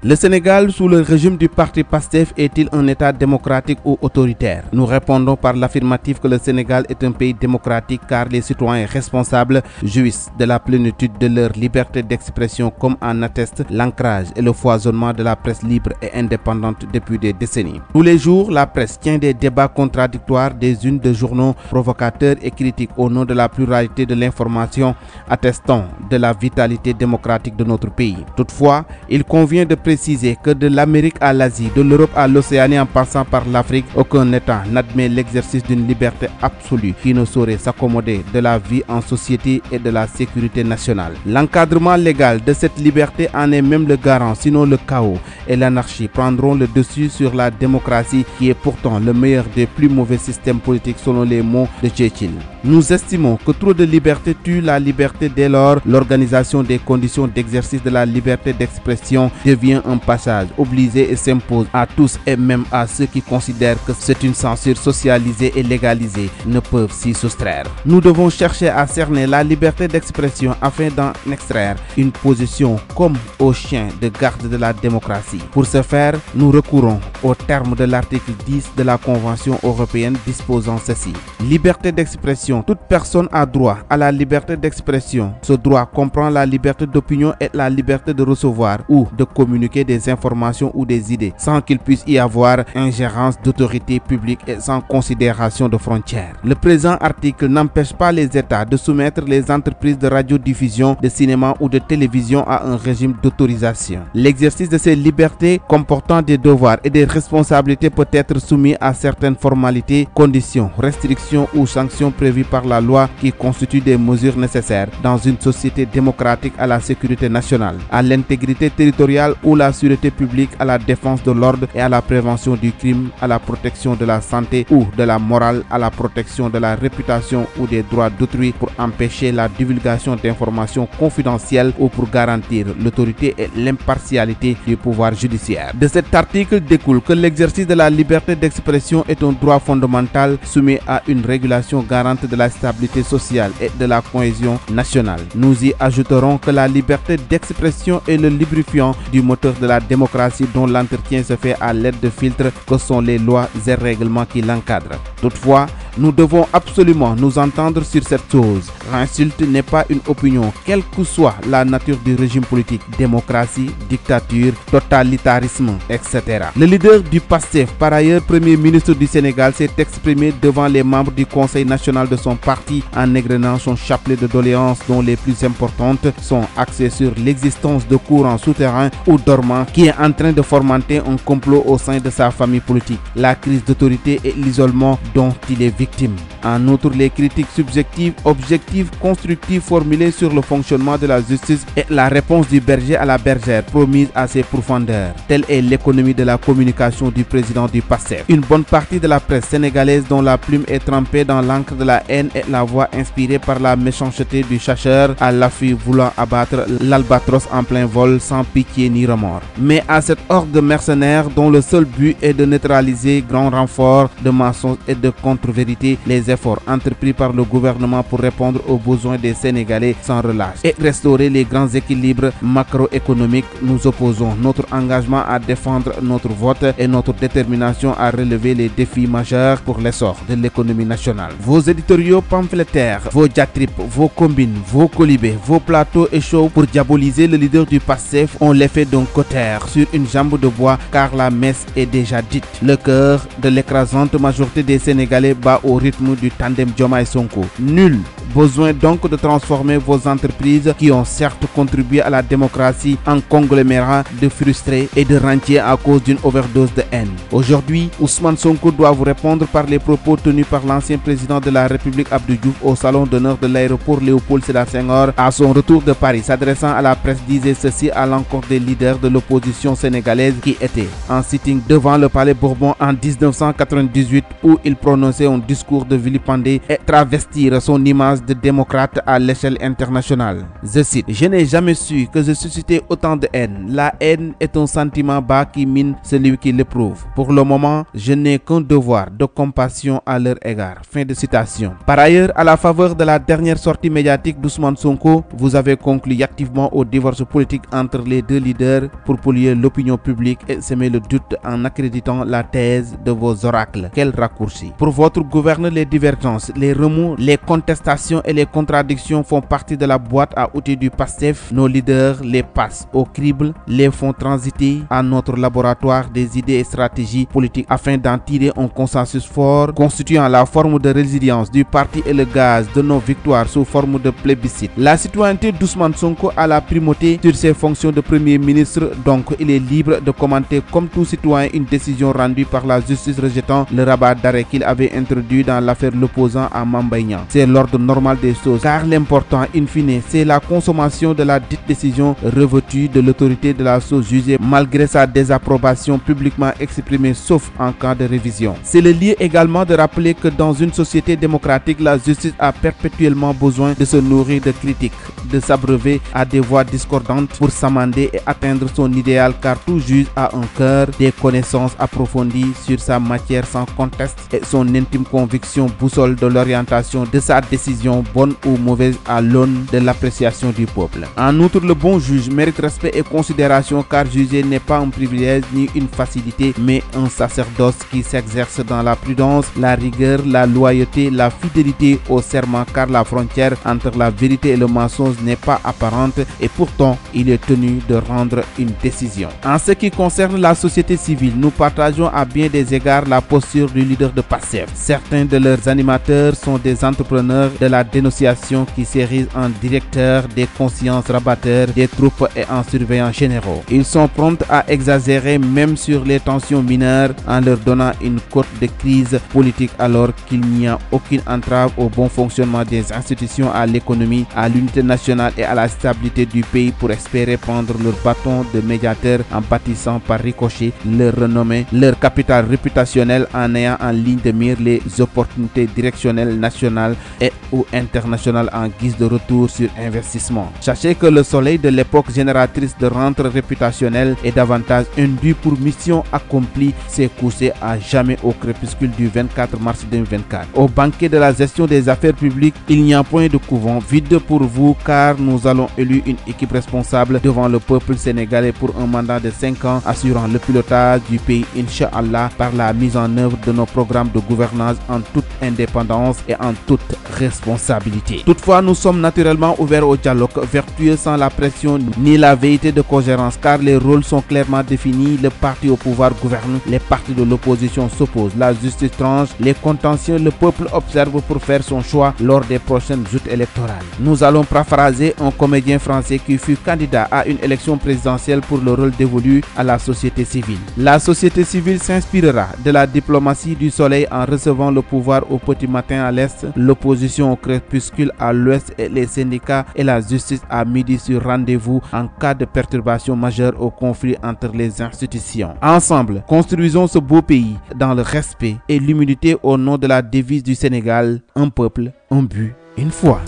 Le Sénégal, sous le régime du parti PASTEF, est-il un État démocratique ou autoritaire? Nous répondons par l'affirmative que le Sénégal est un pays démocratique car les citoyens responsables jouissent de la plénitude de leur liberté d'expression comme en atteste l'ancrage et le foisonnement de la presse libre et indépendante depuis des décennies. Tous les jours, la presse tient des débats contradictoires, des unes de journaux provocateurs et critiques au nom de la pluralité de l'information attestant de la vitalité démocratique de notre pays. Toutefois, il convient de préciser que de l'Amérique à l'Asie, de l'Europe à l'Océanie en passant par l'Afrique, aucun État n'admet l'exercice d'une liberté absolue qui ne saurait s'accommoder de la vie en société et de la sécurité nationale. L'encadrement légal de cette liberté en est même le garant, sinon le chaos et l'anarchie prendront le dessus sur la démocratie qui est pourtant le meilleur des plus mauvais systèmes politiques selon les mots de Churchill. Nous estimons que trop de liberté tue la liberté dès lors l'organisation des conditions d'exercice de la liberté d'expression devient un passage obligé et s'impose à tous et même à ceux qui considèrent que c'est une censure socialisée et légalisée ne peuvent s'y soustraire. Nous devons chercher à cerner la liberté d'expression afin d'en extraire une position comme au chien de garde de la démocratie. Pour ce faire, nous recourons au terme de l'article 10 de la Convention européenne disposant ceci. Liberté d'expression. Toute personne a droit à la liberté d'expression. Ce droit comprend la liberté d'opinion et la liberté de recevoir ou de communiquer des informations ou des idées sans qu'il puisse y avoir ingérence d'autorités publiques et sans considération de frontières. Le présent article n'empêche pas les États de soumettre les entreprises de radiodiffusion, de cinéma ou de télévision à un régime d'autorisation. L'exercice de ces libertés comportant des devoirs et des responsabilités peut être soumis à certaines formalités, conditions, restrictions ou sanctions prévues par la loi qui constituent des mesures nécessaires dans une société démocratique à la sécurité nationale, à l'intégrité territoriale ou la sûreté publique, à la défense de l'ordre et à la prévention du crime, à la protection de la santé ou de la morale, à la protection de la réputation ou des droits d'autrui pour empêcher la divulgation d'informations confidentielles ou pour garantir l'autorité et l'impartialité du pouvoir judiciaire. De cet article découle que l'exercice de la liberté d'expression est un droit fondamental soumis à une régulation garante de la stabilité sociale et de la cohésion nationale. Nous y ajouterons que la liberté d'expression est le lubrifiant du moteur de la démocratie dont l'entretien se fait à l'aide de filtres que sont les lois et règlements qui l'encadrent. Toutefois, nous devons absolument nous entendre sur cette chose. L'insulte n'est pas une opinion, quelle que soit la nature du régime politique, démocratie, dictature, totalitarisme, etc. Le leader du PASTEF, par ailleurs Premier ministre du Sénégal, s'est exprimé devant les membres du Conseil national de son parti en égrenant son chapelet de doléances dont les plus importantes sont axées sur l'existence de courants souterrains ou dormants qui est en train de fomenter un complot au sein de sa famille politique, la crise d'autorité et l'isolement dont il est victime. En outre, les critiques subjectives, objectives, constructives formulées sur le fonctionnement de la justice et la réponse du berger à la bergère promise à ses profondeurs. Telle est l'économie de la communication du président du PASTEF. Une bonne partie de la presse sénégalaise dont la plume est trempée dans l'encre de la haine et la voix inspirée par la méchanceté du chasseur à l'affût voulant abattre l'albatros en plein vol sans pitié ni remords. Mais à cette horde de mercenaires dont le seul but est de neutraliser grand renfort de mensonges et de contre-vérités, les efforts entrepris par le gouvernement pour répondre aux besoins des Sénégalais sans relâche et restaurer les grands équilibres macroéconomiques, nous opposons notre engagement à défendre notre vote et notre détermination à relever les défis majeurs pour l'essor de l'économie nationale. Vos éditoriaux pamphlétaires, vos diatribes, vos combines, vos colibés, vos plateaux et shows pour diaboliser le leader du PASTEF ont l'effet d'un cotère sur une jambe de bois car la messe est déjà dite. Le cœur de l'écrasante majorité des Sénégalais bat au rythme du tandem Diomaye Sonko. Nul besoin donc de transformer vos entreprises qui ont certes contribué à la démocratie en conglomérat de frustrés et de rentiers à cause d'une overdose de haine. Aujourd'hui, Ousmane Sonko doit vous répondre par les propos tenus par l'ancien président de la République Abdou Diouf au salon d'honneur de l'aéroport Léopold Sédar Senghor à son retour de Paris. S'adressant à la presse, disait ceci à l'encontre des leaders de l'opposition sénégalaise qui étaient en sitting devant le palais Bourbon en 1998 où il prononçait un discours de vilipender et travestir son image image de démocrate à l'échelle internationale. Je cite: « Je n'ai jamais su que je suscitais autant de haine. La haine est un sentiment bas qui mine celui qui l'éprouve. Pour le moment, je n'ai qu'un devoir de compassion à leur égard. » Fin de citation. Par ailleurs, à la faveur de la dernière sortie médiatique d'Ousmane Sonko, vous avez conclu activement au divorce politique entre les deux leaders pour polluer l'opinion publique et semer le doute en accréditant la thèse de vos oracles. Quel raccourci! Pour votre gouverne, les divergences, les remous, les contestations et les contradictions font partie de la boîte à outils du PASTEF. Nos leaders les passent au crible, les font transiter à notre laboratoire des idées et stratégies politiques afin d'en tirer un consensus fort constituant la forme de résilience du parti et le gaz de nos victoires sous forme de plébiscite. La citoyenneté d'Ousmane Sonko a la primauté sur ses fonctions de Premier ministre, donc il est libre de commenter comme tout citoyen une décision rendue par la justice rejetant le rabat d'arrêt qu'il avait introduit dans l'affaire l'opposant à Mame Mbaye Niang. C'est l'ordre normal des choses, car l'important in fine c'est la consommation de la dite décision revêtue de l'autorité de la chose jugée malgré sa désapprobation publiquement exprimée sauf en cas de révision. C'est le lieu également de rappeler que dans une société démocratique, la justice a perpétuellement besoin de se nourrir de critiques, de s'abreuver à des voix discordantes pour s'amender et atteindre son idéal, car tout juge a un cœur, des connaissances approfondies sur sa matière sans conteste et son intime conviction boussole de l'orientation de sa décision, bonne ou mauvaise, à l'aune de l'appréciation du peuple. En outre, le bon juge mérite respect et considération, car juger n'est pas un privilège ni une facilité, mais un sacerdoce qui s'exerce dans la prudence, la rigueur, la loyauté, la fidélité au serment, car la frontière entre la vérité et le mensonge n'est pas apparente et pourtant il est tenu de rendre une décision. En ce qui concerne la société civile, nous partageons à bien des égards la posture du leader de PASTEF. Certains de leurs animateurs sont des entrepreneurs de la dénonciation qui s'érigent en directeurs des consciences rabatteurs des troupes et en surveillants généraux. Ils sont prompts à exagérer même sur les tensions mineures en leur donnant une cote de crise politique alors qu'il n'y a aucune entrave au bon fonctionnement des institutions, à l'économie, à l'unité nationale et à la stabilité du pays pour espérer prendre leur bâton de médiateur en bâtissant par ricochet leur renommée, leur capital réputationnel en ayant en ligne de mire les opportunités directionnelles nationales et ou internationales en guise de retour sur investissement. Sachez que le soleil de l'époque génératrice de rentes réputationnelles et d'avantages induits pour mission accomplie s'est couché à jamais au crépuscule du 24 mars 2024. Au banquet de la gestion des affaires publiques, il n'y a point de couvent vide pour vous, car nous allons élire une équipe responsable devant le peuple sénégalais pour un mandat de 5 ans assurant le pilotage du pays, Inch'Allah, par la mise en œuvre de nos programmes de gouvernance en toute indépendance et en toute responsabilité. Toutefois, nous sommes naturellement ouverts au dialogue, vertueux sans la pression ni la velléité de cogérance, car les rôles sont clairement définis. Le parti au pouvoir gouverne, les partis de l'opposition s'opposent, la justice tranche, les contentieux, le peuple observe pour faire son choix lors des prochaines joutes électorales. Nous allons paraphraser un comédien français qui fut candidat à une élection présidentielle pour le rôle dévolu à la société civile. La société civile s'inspirera de la diplomatie du soleil en recevant le pouvoir au petit matin à l'est, l'opposition au crépuscule à l'ouest et les syndicats et la justice à midi sur rendez-vous en cas de perturbation majeure au conflit entre les institutions. Ensemble, construisons ce beau pays dans le respect et l'humilité au nom de la devise du Sénégal, un peuple, un but, une foi.